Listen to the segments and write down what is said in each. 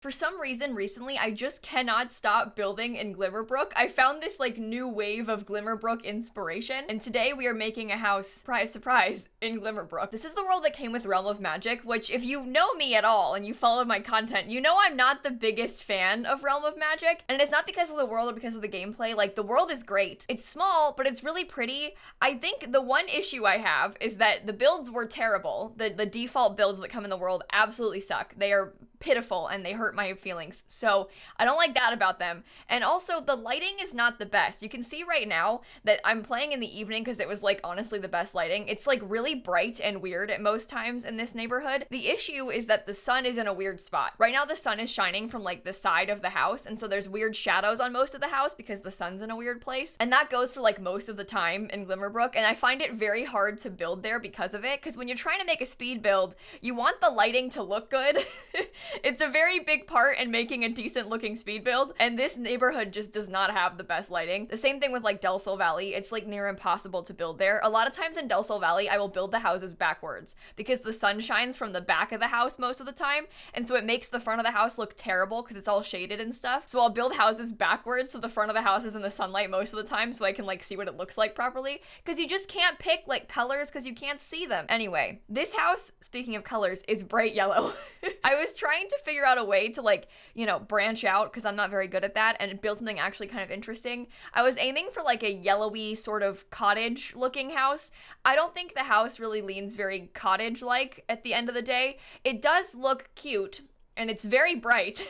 For some reason recently, I just cannot stop building in Glimmerbrook. I found this like new wave of Glimmerbrook inspiration, and today we are making a house, surprise, surprise, in Glimmerbrook. This is the world that came with Realm of Magic, which if you know me at all and you follow my content, you know I'm not the biggest fan of Realm of Magic, and it's not because of the world or because of the gameplay. Like, the world is great. It's small, but it's really pretty. I think the one issue I have is that the builds were terrible. The default builds that come in the world absolutely suck. They are pitiful and they hurt my feelings. So I don't like that about them. And also the lighting is not the best. You can see right now that I'm playing in the evening because it was like honestly the best lighting. It's like really bright and weird at most times in this neighborhood. The issue is that the sun is in a weird spot. Right now the sun is shining from like the side of the house, and so there's weird shadows on most of the house because the sun's in a weird place. And that goes for like most of the time in Glimmerbrook, and I find it very hard to build there because of it, because when you're trying to make a speed build, you want the lighting to look good. It's a very big part in making a decent looking speed build, and this neighborhood just does not have the best lighting. The same thing with like Del Sol Valley. It's like near impossible to build there. A lot of times in Del Sol Valley, I will build the houses backwards because the sun shines from the back of the house most of the time, and so it makes the front of the house look terrible because it's all shaded and stuff. So I'll build houses backwards so the front of the house is in the sunlight most of the time so I can like see what it looks like properly, because you just can't pick like colors because you can't see them. Anyway, this house, speaking of colors, is bright yellow. I was trying to figure out a way to like, you know, branch out because I'm not very good at that and build something actually kind of interesting. I was aiming for like a yellowy sort of cottage looking house. I don't think the house really leans very cottage like at the end of the day. It does look cute and it's very bright,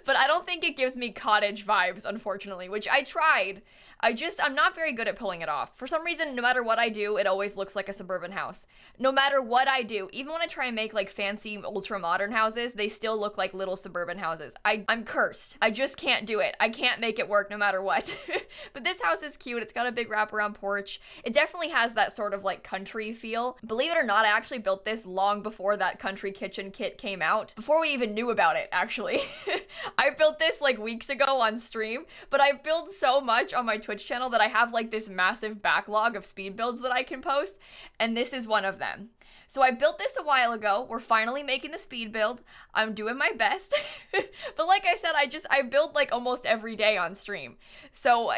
but I don't think it gives me cottage vibes, unfortunately, which I tried. I'm not very good at pulling it off. For some reason, no matter what I do, it always looks like a suburban house. No matter what I do, even when I try and make like fancy ultra modern houses, they still look like little suburban houses. I'm cursed. I just can't do it. I can't make it work no matter what. But this house is cute. It's got a big wraparound porch. It definitely has that sort of like country feel. Believe it or not, I actually built this long before that country kitchen kit came out. Before we even knew about it, actually. I built this like weeks ago on stream, but I built so much on my Twitch channel that I have like this massive backlog of speed builds that I can post, and this is one of them. So I built this a while ago. We're finally making the speed build. I'm doing my best. But like I said, I build like almost every day on stream. So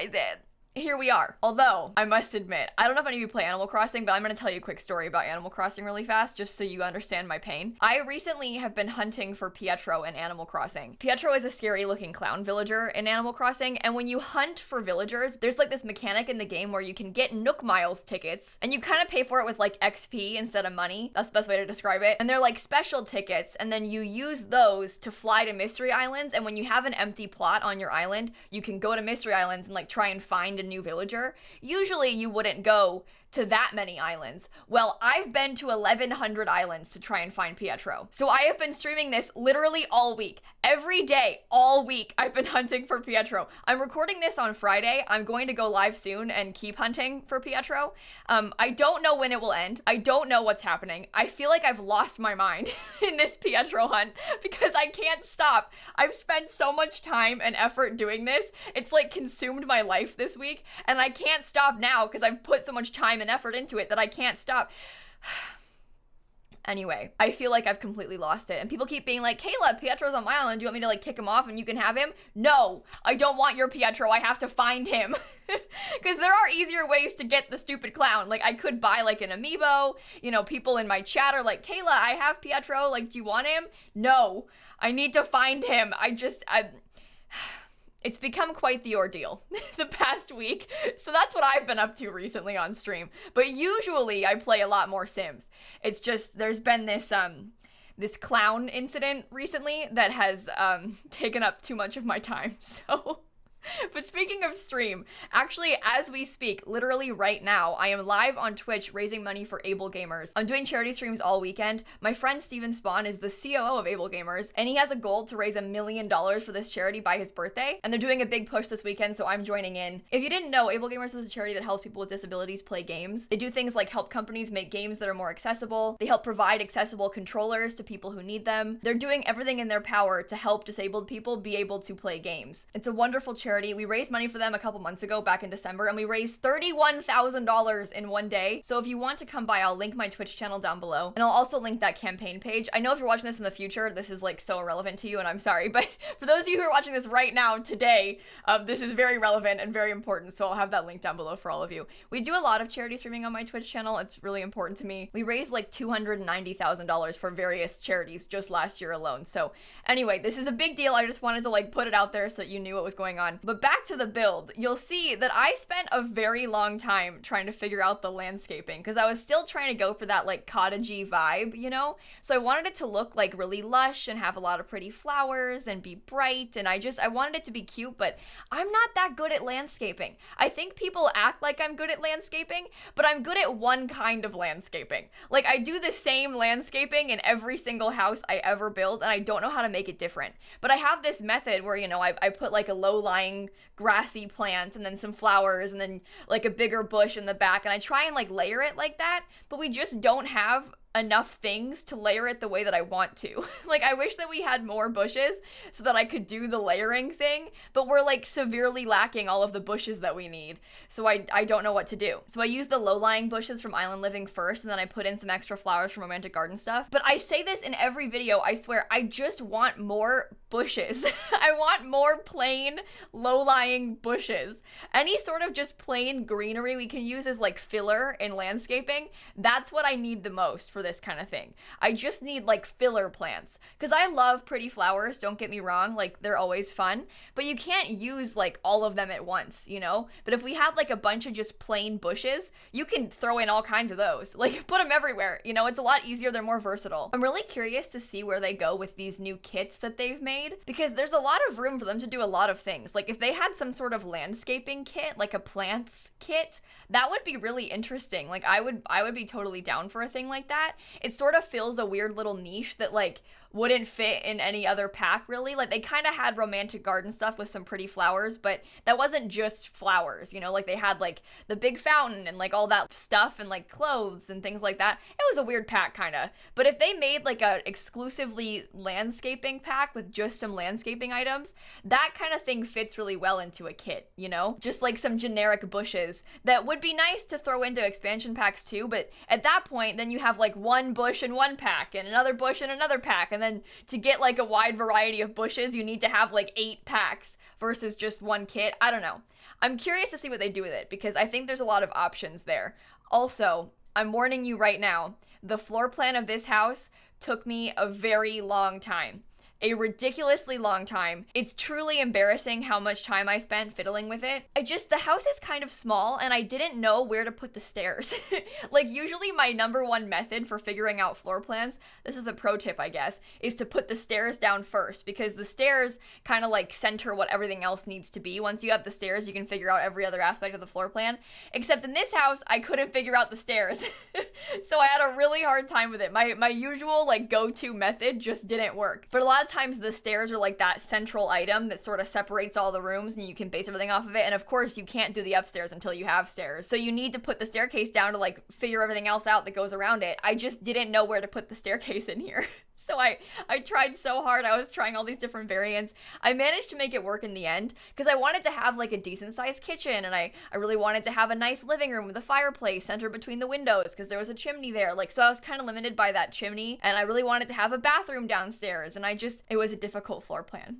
here we are. Although, I must admit, I don't know if any of you play Animal Crossing, but I'm going to tell you a quick story about Animal Crossing really fast, just so you understand my pain. I recently have been hunting for Pietro in Animal Crossing. Pietro is a scary looking clown villager in Animal Crossing, and when you hunt for villagers, there's like this mechanic in the game where you can get Nook Miles tickets, and you kind of pay for it with like XP instead of money. That's the best way to describe it. And they're like special tickets, and then you use those to fly to Mystery Islands, and when you have an empty plot on your island, you can go to Mystery Islands and like try and find a new villager. Usually you wouldn't go to that many islands. Well, I've been to 1,100 islands to try and find Pietro. So I have been streaming this literally all week. Every day, all week, I've been hunting for Pietro. I'm recording this on Friday. I'm going to go live soon and keep hunting for Pietro. I don't know when it will end. I don't know what's happening. I feel like I've lost my mind in this Pietro hunt because I can't stop. I've spent so much time and effort doing this. It's like consumed my life this week, and I can't stop now because I've put so much time and effort into it that I can't stop. Anyway, I feel like I've completely lost it. And people keep being like, Kayla, Pietro's on my island. Do you want me to like kick him off and you can have him? No, I don't want your Pietro. I have to find him. Because there are easier ways to get the stupid clown. Like, I could buy like an amiibo. You know, people in my chat are like, Kayla, I have Pietro. Like, do you want him? No, I need to find him. It's become quite the ordeal the past week. So that's what I've been up to recently on stream. But usually I play a lot more Sims. It's just, there's been this clown incident recently that has taken up too much of my time. So But speaking of stream, actually, as we speak, literally right now, I am live on Twitch raising money for Able Gamers. I'm doing charity streams all weekend. My friend Steven Spawn is the COO of Able Gamers, and he has a goal to raise $1 million for this charity by his birthday, and they're doing a big push this weekend, so I'm joining in. If you didn't know, Able Gamers is a charity that helps people with disabilities play games. They do things like help companies make games that are more accessible. They help provide accessible controllers to people who need them. They're doing everything in their power to help disabled people be able to play games. It's a wonderful charity charity. We raised money for them a couple months ago back in December, and we raised $31,000 in one day. So if you want to come by, I'll link my Twitch channel down below, and I'll also link that campaign page. I know if you're watching this in the future, this is like so irrelevant to you, and I'm sorry, but for those of you who are watching this right now, today, this is very relevant and very important, so I'll have that link down below for all of you. We do a lot of charity streaming on my Twitch channel. It's really important to me. We raised like $290,000 for various charities just last year alone. So anyway, this is a big deal. I just wanted to like put it out there so that you knew what was going on. But back to the build, you'll see that I spent a very long time trying to figure out the landscaping because I was still trying to go for that like cottagey vibe, you know? So I wanted it to look like really lush and have a lot of pretty flowers and be bright, and I wanted it to be cute, but I'm not that good at landscaping. I think people act like I'm good at landscaping, but I'm good at one kind of landscaping. Like I do the same landscaping in every single house I ever build, and I don't know how to make it different. But I have this method where, you know, I put like a low-lying grassy plant and then some flowers and then like a bigger bush in the back, and I try and like layer it like that, but we just don't have enough things to layer it the way that I want to. Like I wish that we had more bushes so that I could do the layering thing, but we're like severely lacking all of the bushes that we need. So I don't know what to do. So I use the low-lying bushes from Island Living first, and then I put in some extra flowers from Romantic Garden Stuff. But I say this in every video, I swear, I just want more bushes. I want more plain low-lying bushes. Any sort of just plain greenery we can use as like filler in landscaping, that's what I need the most for this kind of thing. I just need like filler plants because I love pretty flowers, don't get me wrong, like they're always fun, but you can't use like all of them at once, you know? But if we had like a bunch of just plain bushes, you can throw in all kinds of those, like put them everywhere, you know? It's a lot easier, they're more versatile. I'm really curious to see where they go with these new kits that they've made because there's a lot of room for them to do a lot of things. Like if they had some sort of landscaping kit, like a plants kit, that would be really interesting. Like I would be totally down for a thing like that. It sort of fills a weird little niche that like wouldn't fit in any other pack really. Like they kind of had Romantic Garden Stuff with some pretty flowers, but that wasn't just flowers, you know? Like they had like the big fountain and like all that stuff and like clothes and things like that. It was a weird pack kind of. But if they made like a exclusively landscaping pack with just some landscaping items, that kind of thing fits really well into a kit, you know? Just like some generic bushes that would be nice to throw into expansion packs too, but at that point then you have like one bush in one pack and another bush in another pack, and then to get like a wide variety of bushes you need to have like 8 packs versus just one kit. I don't know. I'm curious to see what they do with it because I think there's a lot of options there. Also, I'm warning you right now, the floor plan of this house took me a very long time. A ridiculously long time. It's truly embarrassing how much time I spent fiddling with it. The house is kind of small and I didn't know where to put the stairs. Like usually my number one method for figuring out floor plans, this is a pro tip I guess, is to put the stairs down first because the stairs kind of like center what everything else needs to be. Once you have the stairs, you can figure out every other aspect of the floor plan. Except in this house, I couldn't figure out the stairs. So I had a really hard time with it. My usual like go-to method just didn't work. But a lot of times the stairs are like that central item that sort of separates all the rooms and you can base everything off of it. And of course you can't do the upstairs until you have stairs. So you need to put the staircase down to like figure everything else out that goes around it. I just didn't know where to put the staircase in here. So I tried so hard. I was trying all these different variants. I managed to make it work in the end because I wanted to have like a decent sized kitchen, and I really wanted to have a nice living room with a fireplace centered between the windows because there was a chimney there. Like, so I was kind of limited by that chimney, and I really wanted to have a bathroom downstairs, and it was a difficult floor plan.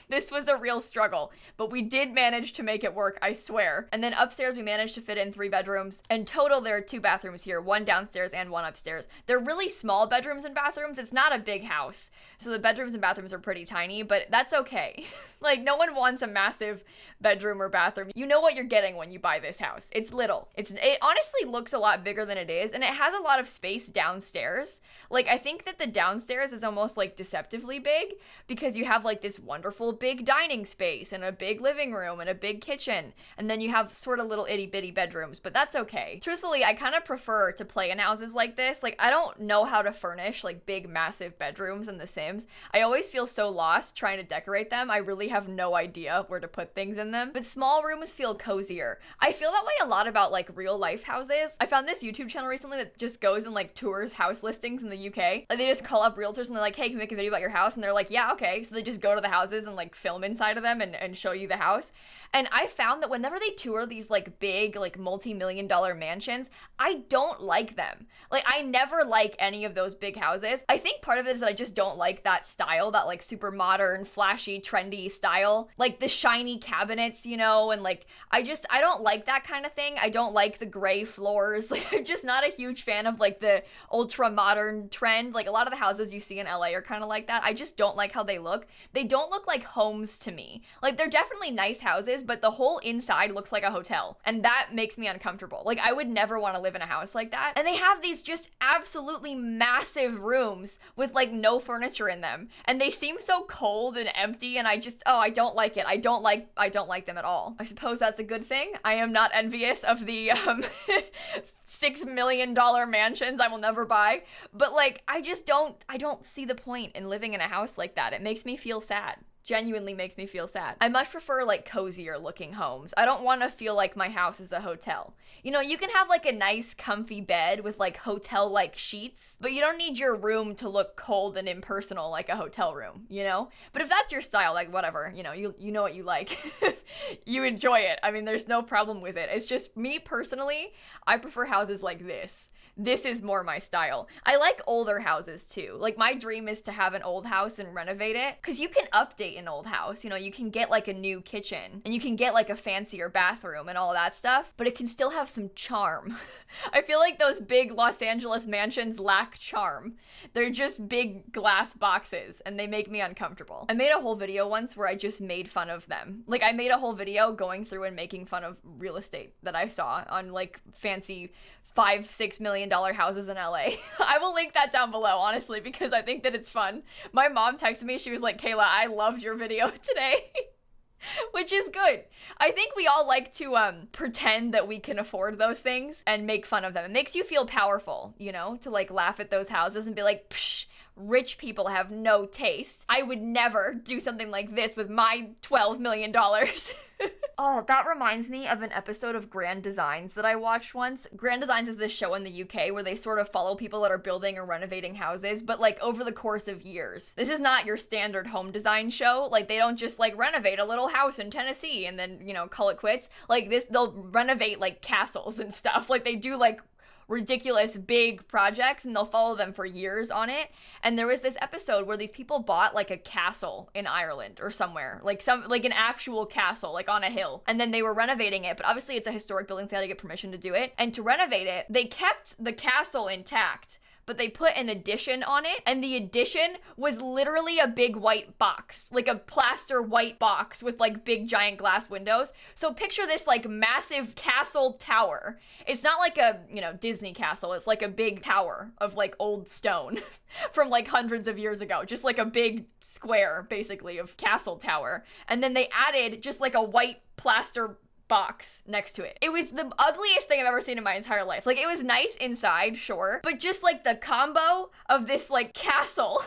This was a real struggle, but we did manage to make it work, I swear. And then upstairs we managed to fit in 3 bedrooms. In total there are 2 bathrooms here, 1 downstairs and 1 upstairs. They're really small bedrooms and bathrooms. It's not a big house, so the bedrooms and bathrooms are pretty tiny, but that's okay. Like, no one wants a massive bedroom or bathroom. You know what you're getting when you buy this house. It's little. It honestly looks a lot bigger than it is, and it has a lot of space downstairs. Like, I think that the downstairs is almost like deceptively big because you have like this wonderful big dining space and a big living room and a big kitchen, and then you have sort of little itty bitty bedrooms, but that's okay. Truthfully, I kind of prefer to play in houses like this. Like, I don't know how to furnish like big massive bedrooms in The Sims. I always feel so lost trying to decorate them. I really have no idea where to put things in them. But small rooms feel cozier. I feel that way a lot about like real life houses. I found this YouTube channel recently that just goes and like tours house listings in the UK. Like, they just call up realtors and they're like, hey, can we make a video about your house? And they're like, yeah, okay. So they just go to the houses and like film inside of them and show you the house. And I found that whenever they tour these like big, like multi-million-dollar mansions, I don't like them. Like, I never like any of those big houses. I think part of it is that I just don't like that style, that like super modern, flashy, trendy style. Like the shiny cabinets, you know, and like, I don't like that kind of thing. I don't like the gray floors. Like, I'm just not a huge fan of like the ultra modern trend. Like a lot of the houses you see in LA are kind of like that. I just don't like how they look. They don't look like homes to me. Like, they're definitely nice houses, but the whole inside looks like a hotel. And that makes me uncomfortable. Like, I would never want to live in a house like that. And they have these just absolutely massive rooms with like no furniture in them. And they seem so cold and empty, and I don't like it. I don't like them at all. I suppose that's a good thing. I am not envious of the $6 million mansions I will never buy. But like, I don't see the point in living in a house like that. It makes me feel sad. Genuinely makes me feel sad. I much prefer like cozier looking homes. I don't want to feel like my house is a hotel. You know, you can have like a nice comfy bed with like hotel like sheets, but you don't need your room to look cold and impersonal like a hotel room, you know? But if that's your style, like whatever, you know, you know what you like. You enjoy it. I mean, there's no problem with it. It's just me personally, I prefer houses like this. This is more my style. I like older houses too. Like, my dream is to have an old house and renovate it, because you can update an old house. You know, you can get like a new kitchen and you can get like a fancier bathroom and all that stuff, but it can still have some charm. I feel like those big Los Angeles mansions lack charm. They're just big glass boxes and they make me uncomfortable. I made a whole video once where I just made fun of them. Like, I made a whole video going through and making fun of real estate that I saw on like fancy $5-6 million houses in LA. I will link that down below, honestly, because I think that it's fun. My mom texted me, she was like, Kayla, I loved your video today. Which is good. I think we all like to pretend that we can afford those things and make fun of them. It makes you feel powerful, you know, to like laugh at those houses and be like, psh, rich people have no taste. I would never do something like this with my $12 million. Oh, that reminds me of an episode of Grand Designs that I watched once. Grand Designs is this show in the UK where they sort of follow people that are building or renovating houses, but like over the course of years. This is not your standard home design show. Like, they don't just like renovate a little house in Tennessee and then, you know, call it quits. Like this, they'll renovate like castles and stuff. Like, they do like ridiculous big projects and they'll follow them for years on it. And there was this episode where these people bought like a castle in Ireland or somewhere, like an actual castle, like on a hill, and then they were renovating it. But obviously it's a historic building, so they had to get permission to do it. And to renovate it, they kept the castle intact, but they put an addition on it, and the addition was literally a big white box, like a plaster white box with like big giant glass windows. So picture this like massive castle tower. It's not like a, you know, Disney castle. It's like a big tower of like old stone from like hundreds of years ago. Just like a big square, basically, of castle tower. And then they added just like a white plaster box next to it. It was the ugliest thing I've ever seen in my entire life. Like, it was nice inside, sure, but just like the combo of this like castle,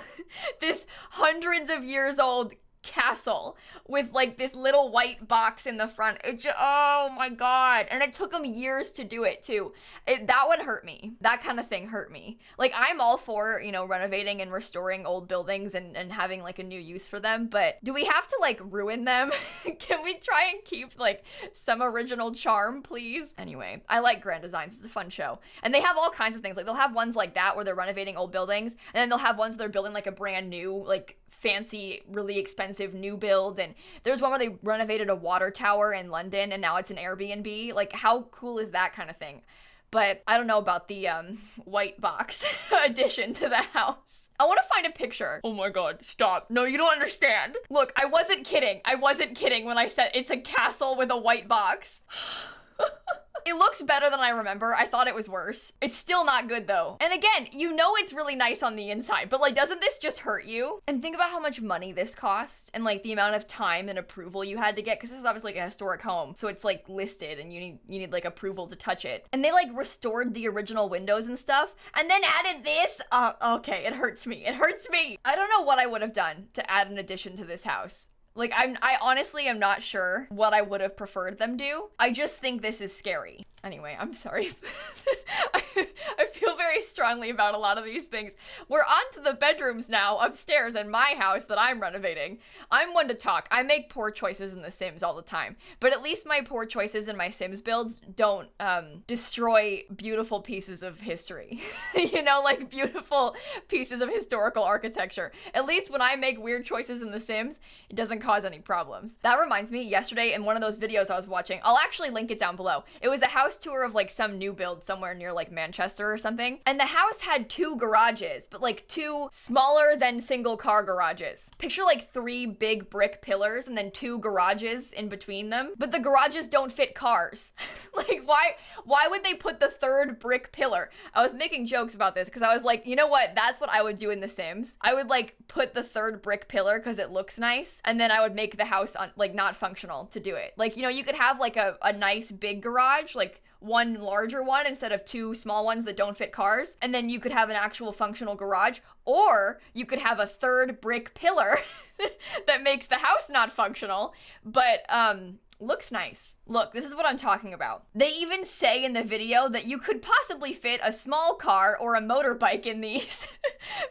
this hundreds of years old castle with like this little white box in the front. Oh my god. And it took them years to do it too. That would hurt me. That kind of thing hurt me. Like, I'm all for, you know, renovating and restoring old buildings and having like a new use for them, but do we have to like ruin them? Can we try and keep like some original charm, please? Anyway, I like Grand Designs. It's a fun show. And they have all kinds of things. Like, they'll have ones like that where they're renovating old buildings, and then they'll have ones where they're building like a brand new, like fancy, really expensive new build. And there's one where they renovated a water tower in London and now it's an Airbnb. Like, how cool is that kind of thing? But I don't know about the white box addition to the house. I want to find a picture. Oh my god, stop. No, you don't understand. Look, I wasn't kidding. I wasn't kidding when I said it's a castle with a white box. It looks better than I remember. I thought it was worse. It's still not good though. And again, you know it's really nice on the inside, but like, doesn't this just hurt you? And think about how much money this cost and like the amount of time and approval you had to get, because this is obviously like a historic home, so it's like listed and you need like approval to touch it. And they like restored the original windows and stuff and then added this. Okay, it hurts me. It hurts me. I don't know what I would have done to add an addition to this house. Like, I honestly am not sure what I would have preferred them do. I just think this is scary. Anyway, I'm sorry. I feel very strongly about a lot of these things. We're on to the bedrooms now upstairs in my house that I'm renovating. I'm one to talk. I make poor choices in The Sims all the time, but at least my poor choices in my Sims builds don't destroy beautiful pieces of history. You know, like beautiful pieces of historical architecture. At least when I make weird choices in The Sims, it doesn't cause any problems. That reminds me, yesterday in one of those videos I was watching, I'll actually link it down below. It was a house tour of like some new build somewhere near like Manchester or something. And the house had 2 garages, but like 2 smaller than single car garages. Picture like 3 big brick pillars and then 2 garages in between them. But the garages don't fit cars. Like why would they put the 3rd brick pillar? I was making jokes about this because I was like, you know what? That's what I would do in The Sims. I would like put the 3rd brick pillar because it looks nice. And then I would make the house like not functional to do it. Like, you know, you could have like a nice big garage, like one larger one instead of 2 small ones that don't fit cars, and then you could have an actual functional garage, or you could have a 3rd brick pillar that makes the house not functional, but looks nice. Look, this is what I'm talking about. They even say in the video that you could possibly fit a small car or a motorbike in these.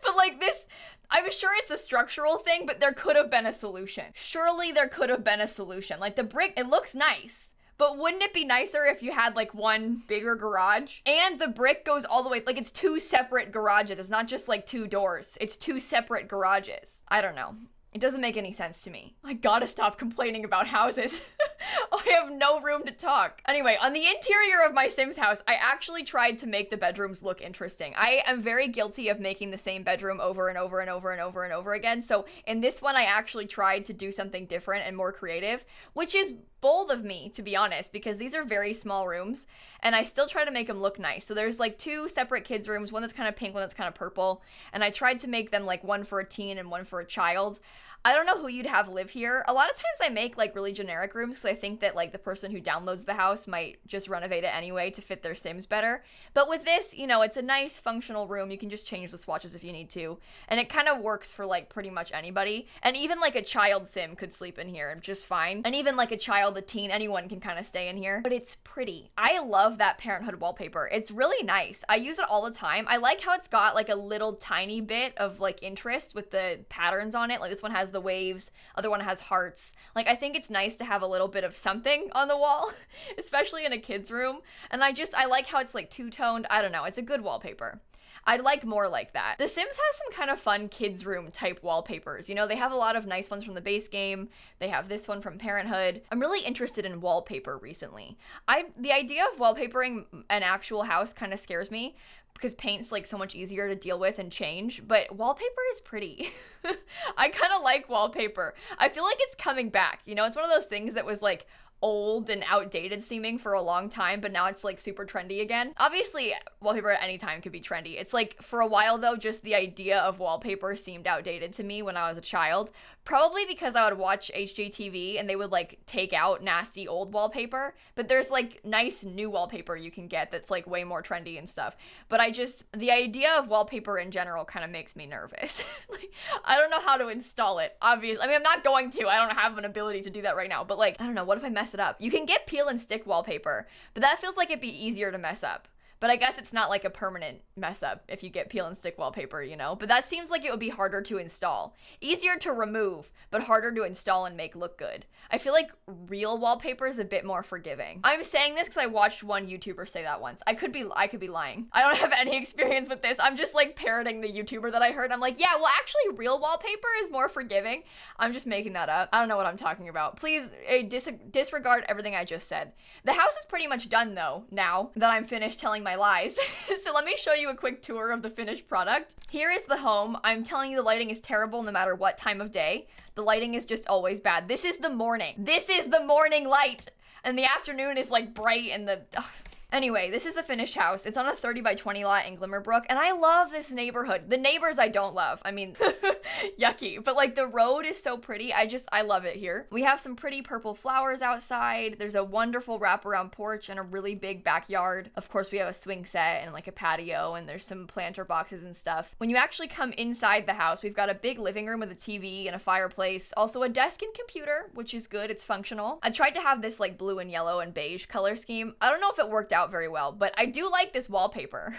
But like this, I'm sure it's a structural thing, but there could have been a solution. Surely there could have been a solution. Like the brick, it looks nice. But wouldn't it be nicer if you had like one bigger garage? And the brick goes all the way, like it's 2 separate garages. It's not just like 2 doors. It's 2 separate garages. I don't know. It doesn't make any sense to me. I gotta stop complaining about houses. I have no room to talk. Anyway, on the interior of my Sims house, I actually tried to make the bedrooms look interesting. I am very guilty of making the same bedroom over and over and over and over and over again. So in this one, I actually tried to do something different and more creative, which is bold of me, to be honest, because these are very small rooms and I still try to make them look nice. So there's like 2 separate kids' rooms, one that's kind of pink, one that's kind of purple. And I tried to make them like one for a teen and one for a child. I don't know who you'd have live here. A lot of times I make like really generic rooms because I think that like the person who downloads the house might just renovate it anyway to fit their Sims better. But with this, you know, it's a nice functional room. You can just change the swatches if you need to. And it kind of works for like pretty much anybody. And even like a child Sim could sleep in here just fine. And even like a child, a teen, anyone can kind of stay in here. But it's pretty. I love that Parenthood wallpaper. It's really nice. I use it all the time. I like how it's got like a little tiny bit of like interest with the patterns on it. Like this one has the waves, other one has hearts. Like I think it's nice to have a little bit of something on the wall, especially in a kid's room. And I like how it's like two-toned. I don't know, it's a good wallpaper. I'd like more like that. The Sims has some kind of fun kids room type wallpapers. You know, they have a lot of nice ones from the base game. They have this one from Parenthood. I'm really interested in wallpaper recently. The idea of wallpapering an actual house kind of scares me because paint's like so much easier to deal with and change, but wallpaper is pretty. I kind of like wallpaper. I feel like it's coming back. You know, it's one of those things that was like old and outdated seeming for a long time, but now it's like super trendy again. Obviously, wallpaper at any time could be trendy. It's like for a while though, just the idea of wallpaper seemed outdated to me when I was a child, probably because I would watch HGTV and they would like take out nasty old wallpaper, but there's like nice new wallpaper you can get that's like way more trendy and stuff. But the idea of wallpaper in general kind of makes me nervous. Like, I don't know how to install it, obviously. I mean, I'm not going to. I don't have an ability to do that right now, but like, I don't know, what if I mess it up? You can get peel and stick wallpaper, but that feels like it'd be easier to mess up. But I guess it's not like a permanent mess up if you get peel and stick wallpaper, you know? But that seems like it would be harder to install. Easier to remove, but harder to install and make look good. I feel like real wallpaper is a bit more forgiving. I'm saying this because I watched one YouTuber say that once. I could be lying. I don't have any experience with this. I'm just like parroting the YouTuber that I heard. I'm like, yeah, well actually real wallpaper is more forgiving. I'm just making that up. I don't know what I'm talking about. Please disregard everything I just said. The house is pretty much done though, now that I'm finished telling my lies. So let me show you a quick tour of the finished product. Here is the home. I'm telling you the lighting is terrible no matter what time of day. The lighting is just always bad. This is the morning. This is the morning light. And the afternoon is like bright and Anyway, this is the finished house. It's on a 30 by 20 lot in Glimmerbrook, and I love this neighborhood. The neighbors I don't love. I mean, yucky, but like the road is so pretty. I love it here. We have some pretty purple flowers outside. There's a wonderful wraparound porch and a really big backyard. Of course, we have a swing set and like a patio, and there's some planter boxes and stuff. When you actually come inside the house, we've got a big living room with a TV and a fireplace. Also a desk and computer, which is good. It's functional. I tried to have this like blue and yellow and beige color scheme. I don't know if it worked out out very well, but I do like this wallpaper.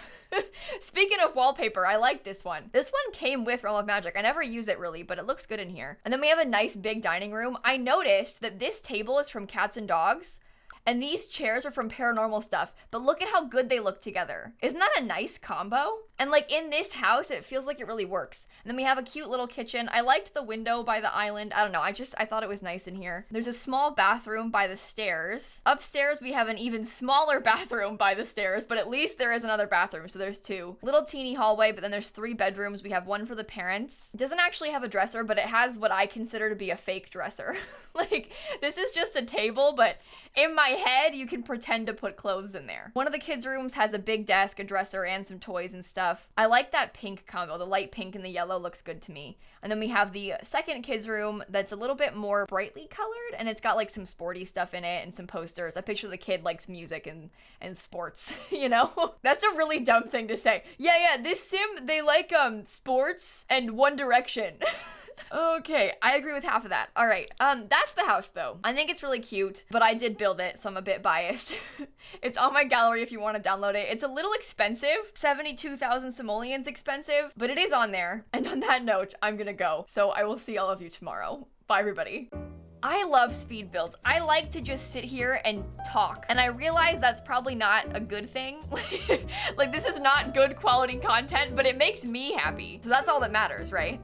Speaking of wallpaper, I like this one. This one came with Realm of Magic. I never use it really, but it looks good in here. And then we have a nice big dining room. I noticed that this table is from Cats and Dogs, and these chairs are from Paranormal Stuff, but look at how good they look together. Isn't that a nice combo? And like in this house, it feels like it really works. And then we have a cute little kitchen. I liked the window by the island. I don't know, I thought it was nice in here. There's a small bathroom by the stairs. Upstairs, we have an even smaller bathroom by the stairs, but at least there is another bathroom, so there's 2. Little teeny hallway, but then there's 3 bedrooms. We have one for the parents. It doesn't actually have a dresser, but it has what I consider to be a fake dresser. Like, this is just a table, but in my head, you can pretend to put clothes in there. One of the kids' rooms has a big desk, a dresser, and some toys and stuff. I like that pink combo. The light pink and the yellow looks good to me. And then we have the second kids' room that's a little bit more brightly colored, and it's got like some sporty stuff in it and some posters. I picture the kid likes music and sports, you know? That's a really dumb thing to say. Yeah, this sim, they like sports and One Direction. Okay, I agree with half of that. All right, that's the house though. I think it's really cute, but I did build it, so I'm a bit biased. It's on my gallery if you want to download it. It's a little expensive, 72,000 simoleons expensive, but it is on there. And on that note, I'm gonna go. So I will see all of you tomorrow. Bye, everybody. I love speed builds. I like to just sit here and talk. And I realize that's probably not a good thing. Like, this is not good quality content, but it makes me happy. So that's all that matters, right?